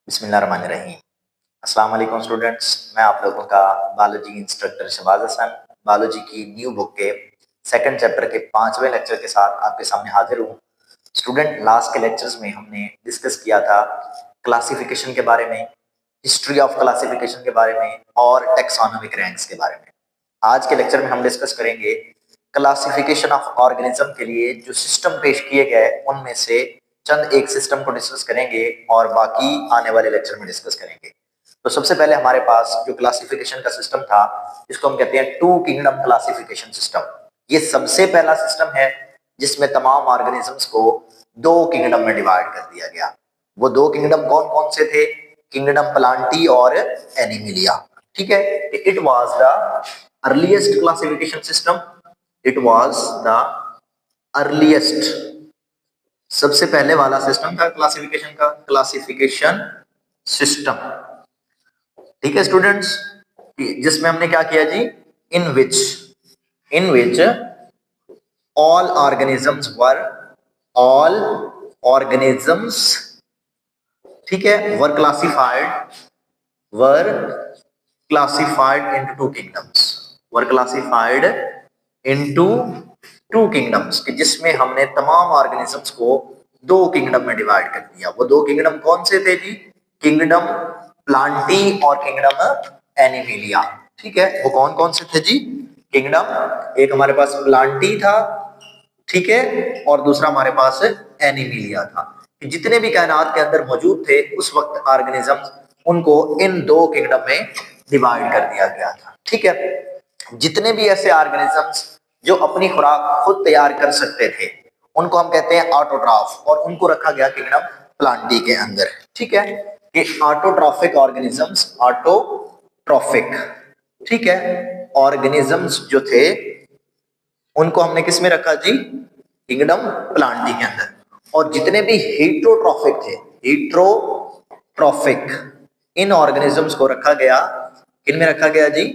बिस्मिल्लाहिर्रहमानिर्रहीम। अस्सलाम वालेकुम स्टूडेंट्स, मैं आप लोगों का biology instructor Shahbaz Hasan biology की न्यू बुक के सेकंड चैप्टर के 5वें लेक्चर के साथ आपके सामने हाजिर हूँ। स्टूडेंट, लास्ट के लेक्चर्स में हमने डिस्कस किया था क्लासिफिकेशन के बारे में, हिस्ट्री ऑफ क्लासिफिकेशन के बारे में और टैक्सोनॉमिक रैंक्स के बारे में। आज के लेक्चर में हम डिस्कस करेंगे क्लासिफिकेशन ऑफ ऑर्गेनिज्म के लिए जो सिस्टम पेश किए गए उनमें से चंद एक सिस्टम को डिस्कस करेंगे और बाकी आने वाले लेक्चर में डिस्कस करेंगे। तो सबसे पहले हमारे पास जो क्लासिफिकेशन का सिस्टम था, इसको हम कहते हैं टू किंगडम क्लासिफिकेशन सिस्टम। ये सबसे पहला सिस्टम है जिसमें तमाम ऑर्गेनिजम्स को दो किंगडम में डिवाइड कर दिया गया। वो दो किंगडम कौन कौन से थे? किंगडम प्लांटी और एनिमिलिया। ठीक है, it was the earliest classification system. It was the earliest, सबसे पहले वाला सिस्टम था क्लासिफिकेशन का, क्लासिफिकेशन सिस्टम। ठीक है स्टूडेंट्स, जिसमें हमने क्या किया जी? इन विच ऑल ऑर्गेनिजम्स, ठीक है, वर क्लासिफाइड इनटू टू किंगडम्स, कि जिसमें हमने तमाम ऑर्गेनिजम्स को दो किंगडम में डिवाइड कर दिया। वो दो किंगडम कौन से थे जी? किंगडम प्लांटी और किंगडम एनिमिलिया। ठीक है, वो कौन कौन से थे जी? किंगडम, एक हमारे पास प्लांटी था, ठीक है, और दूसरा हमारे पास एनिमिलिया था। जितने भी कायनात के अंदर मौजूद थे उस वक्त ऑर्गेनिजम्स, उनको इन दो किंगडम में डिवाइड कर दिया गया था। ठीक है, जितने भी ऐसे ऑर्गेनिजम्स जो अपनी खुराक खुद तैयार कर सकते थे उनको हम कहते हैं ऑटोट्रॉफ, और उनको रखा गया किंगडम प्लांटी के अंदर। ठीक है, कि ऑटोट्रॉफिक ऑर्गेनिजम्स, ऑटोट्रॉफिक, ठीक है, ऑर्गेनिजम्स जो थे उनको हमने किस में रखा जी? किंगडम प्लांटी के अंदर। और जितने भी हेट्रोट्रॉफिक थे, हेट्रोट्रॉफिक, इन ऑर्गेनिजम्स को रखा गया, किन में रखा गया जी?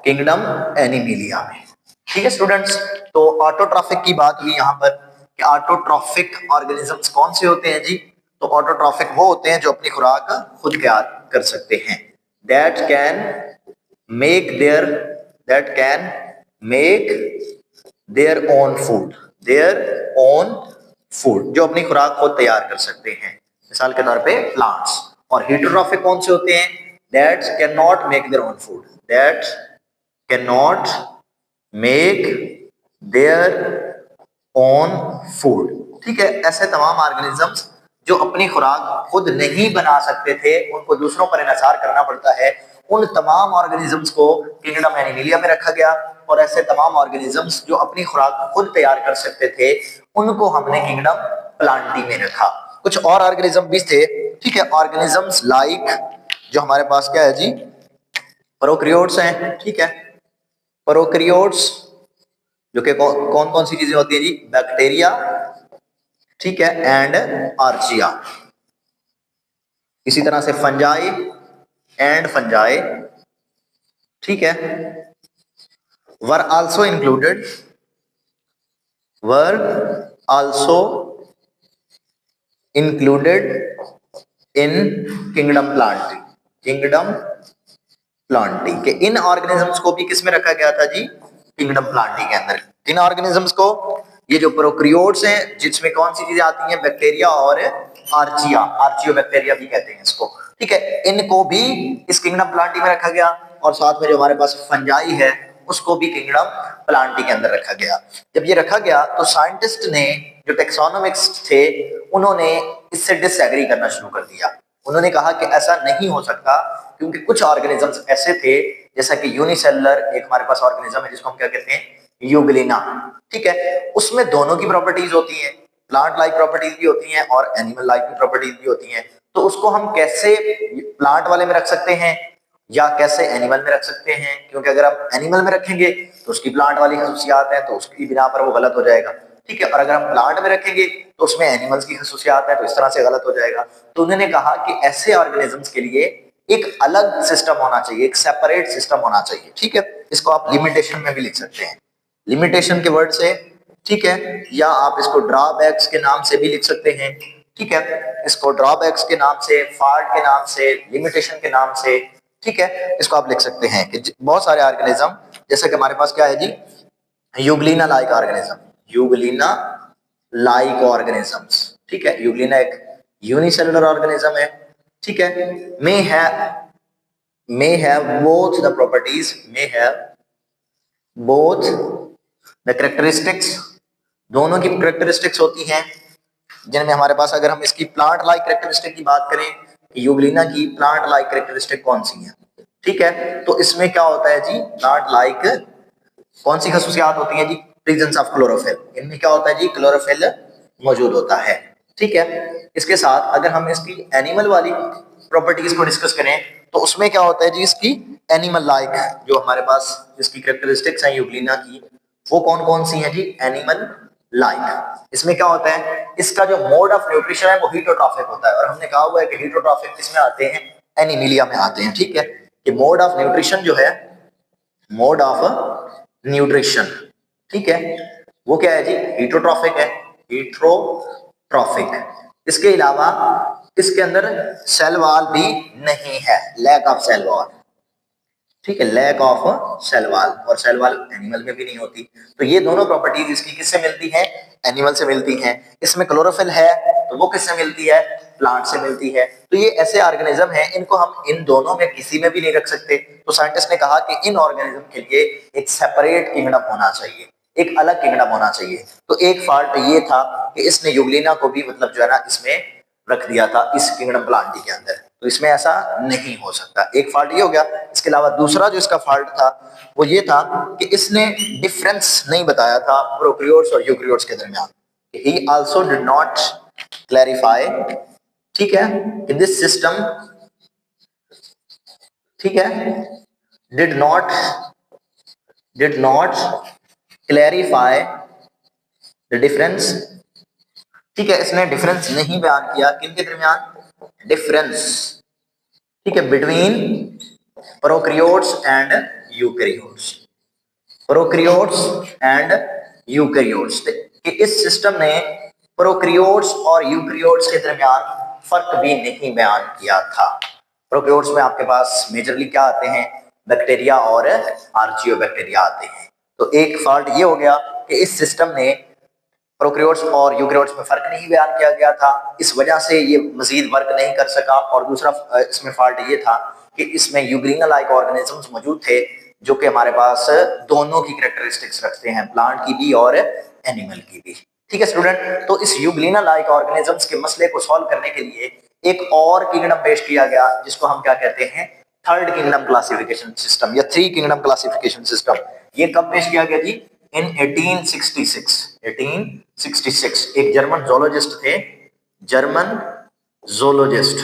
किंगडम एनिमिलिया में। ठीक है स्टूडेंट्स, तो ऑटोट्रॉफिक की बात हुई यहाँ पर कि ऑटोट्रॉफिक ऑर्गेनिजम्स कौन से होते हैं जी? तो ऑटोट्रॉफिक वो होते हैं जो अपनी खुराक खुद तैयार कर सकते हैं। That can make their own food, जो अपनी खुराक खुद तैयार कर सकते हैं, मिसाल के तौर पे प्लांट्स। और हेट्रोट्रॉफिक कौन से होते हैं? That can not make their own food, that can not make their own food. ठीक है, ऐसे तमाम ऑर्गेनिजम्स जो अपनी खुराक खुद नहीं बना सकते थे, उनको दूसरों पर इन्हिसार करना पड़ता है, उन तमाम ऑर्गेनिजम्स को किंगडम एनिमिलिया में रखा गया। और ऐसे तमाम ऑर्गेनिजम्स जो अपनी खुराक खुद तैयार कर सकते थे उनको हमने किंगडम प्लांटी में रखा। कुछ और ऑर्गेनिज्म भी थे, ठीक है, ऑर्गेनिजम्स लाइक, जो हमारे पास क्या है जी? प्रोकैरियोट्स हैं। ठीक है, प्रोकैरियोट्स जो कि कौन कौन सी चीजें होती है जी? बैक्टीरिया, ठीक है, एंड आर्चिया। इसी तरह से फंजाई एंड फंजाई, ठीक है, were also included in kingdom Plantae के। इन ऑर्गेनिजम्स को भी किसमें रखा गया था जी? किंगडम प्लांटी के अंदर। इन ऑर्गेनिजम्स को, ये जो प्रोकैरियोट्स हैं जिसमें कौन सी चीजें आती हैं? बैक्टीरिया और आर्चिया, आर्चियोबैक्टीरिया भी कहते हैं इसको। ठीक है, इनको भी इस किंगडम प्लांटी में रखा गया। और साथ में जो हमारे पास फंजाई है उसको भी किंगडम प्लांटी के अंदर रखा गया। जब ये रखा गया तो साइंटिस्ट ने, जो टैक्सोनॉमिक्स थे, उन्होंने इससे डिसएग्री करना शुरू कर दिया। उन्होंने कहा कि ऐसा नहीं हो सकता, क्योंकि कुछ ऑर्गेनिजम्स ऐसे थे, जैसा कि यूनिसेलुलर एक हमारे पास ऑर्गेनिज्म है जिसको हम क्या कहते हैं? यूग्लिना। ठीक है, उसमें दोनों की प्रॉपर्टीज होती हैं, प्लांट लाइक प्रॉपर्टीज भी होती हैं और एनिमल लाइक प्रॉपर्टीज भी होती हैं। तो उसको हम कैसे प्लांट वाले में रख सकते हैं या कैसे एनिमल में रख सकते हैं? क्योंकि अगर आप एनिमल में रखेंगे तो उसकी प्लांट वाली खसूसियात हैं, तो उसकी बिना पर वो गलत हो जाएगा। ठीक है, और अगर हम प्लांट में रखेंगे तो उसमें एनिमल्स की खसूसियात है, तो इस तरह से गलत हो जाएगा। तो उन्होंने कहा कि ऐसे ऑर्गेनिजम्स के लिए एक अलग सिस्टम होना चाहिए, एक सेपरेट सिस्टम होना चाहिए। ठीक है, इसको आप लिमिटेशन में भी लिख सकते हैं, लिमिटेशन के वर्ड से, ठीक है, या आप इसको ड्रॉबैक्स के नाम से भी लिख सकते हैं। ठीक है, इसको ड्रॉबैक्स के नाम से, फॉल्ट के नाम से, लिमिटेशन के नाम से, ठीक है, इसको आप लिख सकते हैं कि बहुत सारे ऑर्गेनिज्म, जैसे कि हमारे पास क्या है जी, euglena like organism, euglena like organisms, ठीक है, यूग्लिना एक यूनिसेलुलर ऑर्गेनिज्म है, ठीक है, may have both the properties, may have both the characteristics, दोनों की कैरेक्टरिस्टिक्स होती हैं, जिनमें हमारे पास अगर हम इसकी प्लांट लाइक कैरेक्टरिस्टिक की बात करें, यूग्लिना की प्लांट लाइक कैरेक्टरिस्टिक कौन सी है, ठीक है, तो इसमें क्या होता है जी, प्लांट लाइक कौन सी खसूसियात होती है जी, प्रेजेंस ऑफ क्लोरोफिल, इनमें क्या होता है जी, क्लोरोफिल मौजूद होता है, ठीक है। इसके साथ अगर हम इसकी एनिमल वाली प्रॉपर्टीज को डिस्कस करें तो उसमें क्या होता है जी, इसकी एनिमल लाइक जो हमारे पास जिसकी कैरेक्टरिस्टिक्स हैं यूग्लिना की, वो कौन कौन सी हैं जी, एनिमल लाइक। इसमें क्या होता है, इसका जो मोड ऑफ न्यूट्रिशन है वो हीटोट्रॉफिक होता है, और हमने कहा हुआ है कि हीटोट्रॉफिक किसमें आते हैं, एनिमिलिया में आते हैं, ठीक है। कि मोड ऑफ न्यूट्रिशन जो है, मोड ऑफ न्यूट्रिशन, ठीक है, वो क्या है जी, हीटोट्रॉफिक है, हीटरोट्रॉफिक। इसके अलावा इसके अंदर सेल वॉल भी नहीं है, लैक ऑफ सेल वॉल, ठीक है, लैक ऑफ सेल वॉल, और सेल वॉल एनिमल में भी नहीं होती। तो ये दोनों प्रॉपर्टीज इसकी किससे मिलती हैं, एनिमल से मिलती हैं। इसमें क्लोरोफिल है तो वो किससे मिलती है, प्लांट से मिलती है। तो ये ऐसे ऑर्गेनिज्म हैं, इनको हम इन दोनों में किसी में भी नहीं रख सकते। तो साइंटिस्ट ने कहा कि इन ऑर्गेनिज्म के लिए एक सेपरेट किंगडम होना चाहिए, एक अलग किंगडम होना चाहिए। तो एक फॉल्ट ये था कि इसने यूग्लिना को भी मतलब जो है ना इसमें रख दिया था, इस किंगडम प्लांटी के अंदर, तो इसमें ऐसा नहीं हो सकता। एक फॉल्ट ये हो गया। इसके अलावा दूसरा जो इसका फॉल्ट था वो ये था कि इसने डिफरेंस नहीं बताया था प्रोकैरियोट्स और यूकैरियोट्स के दरमियान। ही आल्सो डिड नॉट क्लैरिफाई, ठीक है, इन दिस सिस्टम, ठीक है, did not clarify the difference, ठीक है, इसने डिफरेंस नहीं बयान किया किनके दरमियान, डिफरेंस, ठीक है, between prokaryotes and eukaryotes, prokaryotes and eukaryotes, कि इस सिस्टम ने प्रोकैरियोट्स और यूकैरियोट्स के दरमियान फर्क भी नहीं बयान किया था। प्रोकैरियोट्स में आपके पास मेजरली क्या आते हैं, बैक्टीरिया और आर्चियोबैक्टीरिया आते हैं। तो एक फॉल्ट ये हो गया कि इस सिस्टम ने प्रोकैरियोट्स और यूकैरियोट्स में फर्क नहीं बयान किया गया था, इस वजह से ये मजीद वर्क नहीं कर सका। और दूसरा इसमें फॉल्ट ये था कि इसमें यूग्लिना लाइक ऑर्गेनिजम्स मौजूद थे जो कि हमारे पास दोनों की कैरेक्टरिस्टिक्स रखते हैं, प्लांट की भी और एनिमल की भी, ठीक है स्टूडेंट। तो इस यूग्लिना लाइक ऑर्गेनिजम्स के मसले को सॉल्व करने के लिए एक और किंगडम पेश किया गया जिसको हम क्या कहते हैं, थर्ड किंगडम क्लासिफिकेशन सिस्टम या थ्री किंगडम क्लासिफिकेशन सिस्टम। ये कब पेश किया गया जी, इन 1866 एक जर्मन जोलॉजिस्ट थे, जर्मन जोलॉजिस्ट,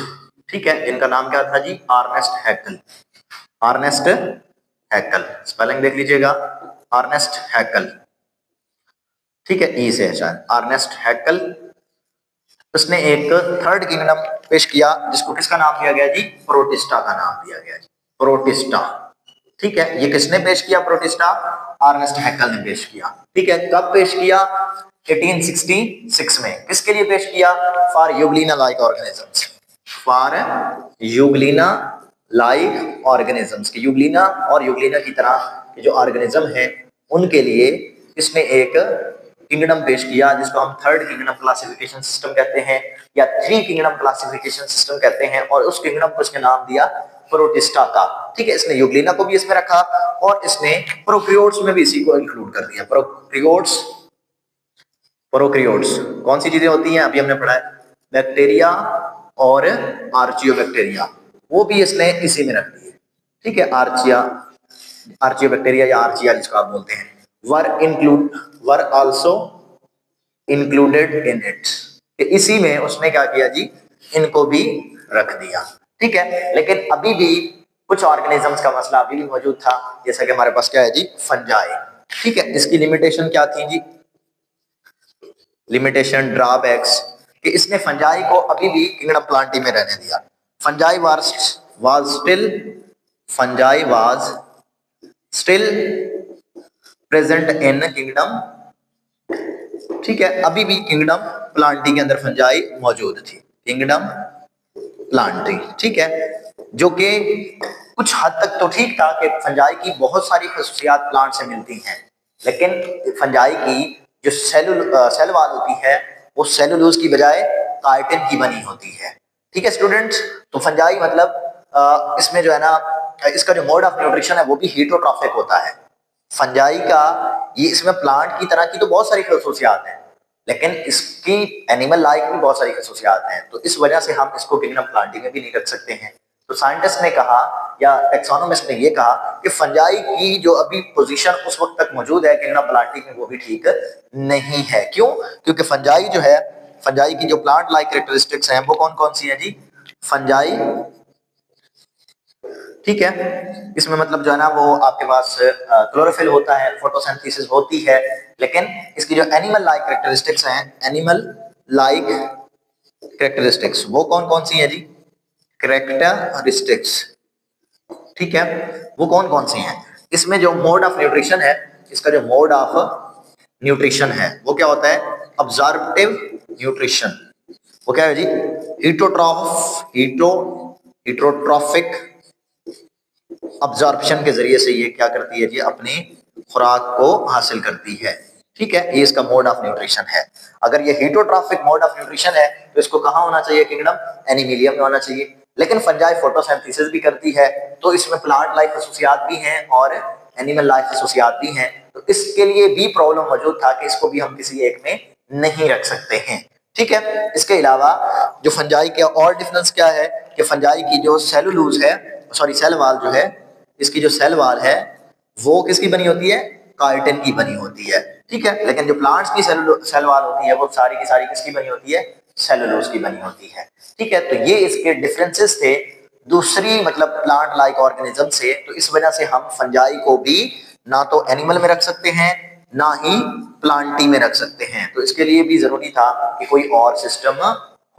ठीक है, इनका नाम क्या था जी, Ernest Haeckel, Ernest Haeckel, spelling देख लीजिएगा, अर्नेस्ट हैकेल, ठीक है, ई से है शायद, अर्नेस्ट हैकेल। उसने एक थर्ड किंगडम पेश किया जिसको किसका नाम दिया गया जी, प्रोटिस्टा का नाम दिया गया जी, प्रोटिस्टा, ठीक है। ये किसने पेश किया, प्रोटिस्टा, अर्नेस्ट हैकेल ने पेश किया, ठीक है। कब पेश किया, 1866 में। किसके लिए पेश किया, for Euglena like organisms, for Euglena like organisms, के यूग्लिना और यूग्लिना की तरह के जो ऑर्गेनिज्म हैं उनके लिए इसने एक किंगडम पेश किया जिसको हम थर्ड किंगडम क्लासिफिकेशन सिस्टम कहते हैं या थ्री किंगडम क्लासिफिकेशन सिस्टम कहते हैं। और उस किंगडम को इसने नाम दिया प्रोटिस्टा का, ठीक है। इसने यूग्लिना को भी इसमें रखा और इसने प्रोकैरियोट्स में भी इसी को इंक्लूड कर दिया। प्रोकैरियोट्स, प्रोकैरियोट्स कौन सी चीजें होती हैं, अभी हमने पढ़ा है, बैक्टीरिया और आर्चियोबैक्टीरिया, वो भी इसने इसी में रख दिए, ठीक है। आर्चियोबैक्टीरिया या आर्चिया जिसको आप बोलते हैं, were also included in it, इसी में उसने क्या किया जी, इनको भी रख दिया, ठीक है। लेकिन अभी भी कुछ ऑर्गेनिजम्स का मसला अभी भी मौजूद था, जैसा कि हमारे पास क्या है जी, फंजाई, ठीक है। इसकी लिमिटेशन क्या थी जी, लिमिटेशन, ड्रॉबैक्स, कि इसने फंजाई को अभी भी किंगडम प्लांटी में रहने दिया। Fungi was still present in kingdom ठीक है, अभी भी किंगडम प्लांटी के अंदर फंजाई मौजूद थी, किंगडम प्लांटी, ठीक है, जो कि कुछ हद तक तो ठीक था कि फंजाई की बहुत सारी खसूसियात प्लांट से मिलती हैं, लेकिन फंजाई की जो सेल वाल होती है वो सेलुलोज की बजाय काइटिन की बनी होती है। ठीक है स्टूडेंट्स, तो फंजाई मतलब इसमें जो है ना, इसका जो मोड ऑफ न्यूट्रिशन है वो भी हीटरोट्रॉफिक होता है। फंजाई का ये, इसमें प्लांट की तरह की तो बहुत सारी खसूसियात हैं, लेकिन इसकी एनिमल लाइक भी बहुत सारी खसूसियात हैं, तो इस वजह से हम इसको किंगडम प्लांटी में भी नहीं रख सकते हैं। तो साइंटिस्ट ने कहा या टेक्सोनोमिस्ट ने ये कहा कि फंजाई की जो अभी पोजीशन उस वक्त तक मौजूद है किंगडम प्लांटी में, वो भी ठीक नहीं है। क्यों? क्योंकि फंजाई जो है, फंजाई की जो प्लांट लाइक कैरेक्टरिस्टिक्स हैं वो कौन कौन सी है जी? फंजाई, ठीक है, इसमें मतलब जो है ना वो आपके पास क्लोरोफिल होता है, फोटोसिंथेसिस होती है, लेकिन इसकी जो एनिमल लाइक कैरेक्टरिस्टिक्स हैं, एनिमल लाइक कैरेक्टरिस्टिक्स वो कौन कौन सी है जी? कैरेक्टरिस्टिक्स, ठीक है, वो कौन कौन सी हैं? इसमें जो मोड ऑफ न्यूट्रिशन है, इसका जो मोड ऑफ न्यूट्रिशन है वो क्या होता है? अब्जॉर्प्टिव न्यूट्रिशन। वो क्या है जी? हीटोट्रॉफिक अब्जॉर्प्शन के जरिए से ये क्या करती है जी? अपनी खुराक को हासिल करती है। ठीक है, ये इसका मोड ऑफ न्यूट्रिशन है। अगर ये हीटोट्रॉफिक मोड ऑफ न्यूट्रिशन है तो इसको कहाँ होना चाहिए? किंगडम एनिमिलियम में होना चाहिए। लेकिन फंजाई फोटोसिंथेसिस भी करती है, तो इसमें प्लांट लाइफ खसूसियात भी हैं और एनिमल लाइफ खसूसियात भी हैं, तो इसके लिए भी प्रॉब्लम मौजूद था कि इसको भी हम किसी एक में नहीं रख सकते हैं। ठीक है, इसके अलावा जो फंजाई के और डिफरेंस क्या है कि फंजाई की जो सेलुलोज है, सॉरी सेल वाल जो है, इसकी जो सेल वाल है वो किसकी बनी होती है? काइटिन की बनी होती है। ठीक है, लेकिन जो प्लांट्स की सेल वाल होती है वो सारी की सारी किसकी बनी होती है? सेलुलोज की बनी होती है। ठीक है, तो ये इसके डिफरेंसेस थे दूसरी मतलब प्लांट लाइक ऑर्गेनिज्म से। तो इस वजह से हम फंजाई को भी ना तो एनिमल में रख सकते हैं ना ही प्लांटी में रख सकते हैं, तो इसके लिए भी जरूरी था कि कोई और सिस्टम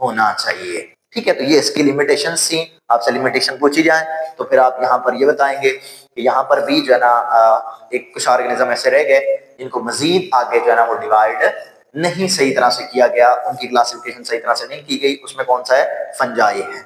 होना चाहिए। ठीक है, तो ये इसकी लिमिटेशंस थी। आपसे लिमिटेशन पूछी जाए तो फिर आप यहाँ पर ये बताएंगे कि यहाँ पर भी जो है ना एक कुछ ऑर्गेनिज्म ऐसे रह गए जिनको मजीद आगे जो है ना वो डिवाइड नहीं सही तरह से किया गया, उनकी क्लासिफिकेशन सही तरह से नहीं की गई। उसमें कौन सा है? फंजाई है।